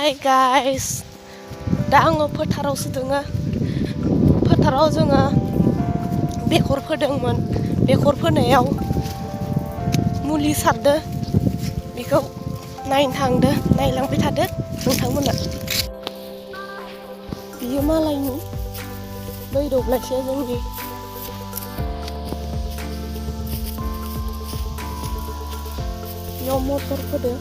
Hi guys दा आङो फोथारावसो दोङो फोथाराव जोङो बेसर फोदोंमोन बेसर फोनायाव मुलि सारदो बेखौ नायनो थांदो नायलांबाय थादो नोंथांमोना बियो मालायनि बै दब्लायसे जोंनि बेयाव मटर फोदो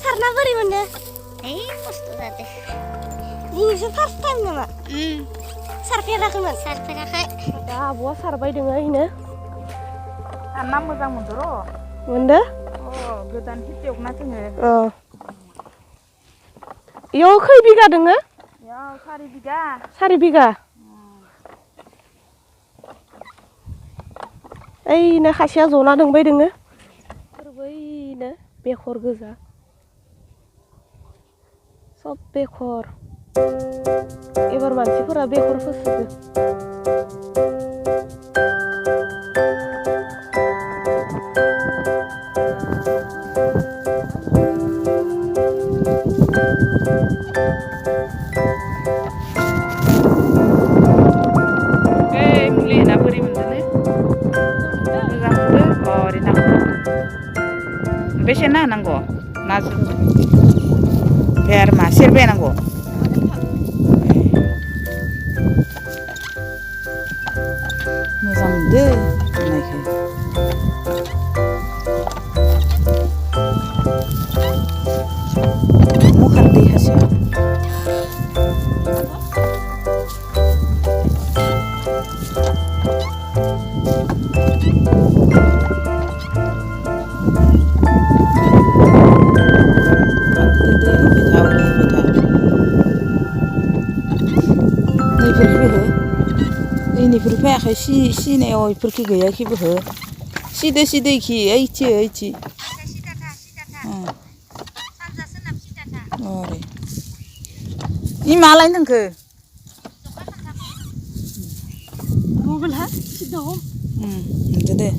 सारना बोरै मोनदो? खस्थ' जादो। दिनैसो फार्स्ट टाइम नामा? सारफेराखैमोन? सारफेराखै। दा आब'आ सारबाय दोङो इनो सारना मोजां मोनदो र'। मोनदो? गोदान खेथियगना जोङो। इयाव खै बिगा दोङो? इयाव 4 बिगा। 4 बिगा? ओइनो खासेया जना दोंबाय दोङो बैनो बेखर गोजा सब बेखर एबार मानसिफोरा बेखर फोसोदो मुलि होना बोरै मोनदोनो? मोजां मोनदो? ओरैनो बेसे ना होनांगौ? नाजों ओमफ्राय आरो मा सेरबाय नांगौ? मोजां मोनदो होननायखौ खारदै हासिगोन इनिफ्राय फैयाखै सिनायाव इफोरखि गैयाखिबो हो सिदो सिदैखि ओइथि अरे इ मालाय नोंखो मबाइल हा सिदा हम दे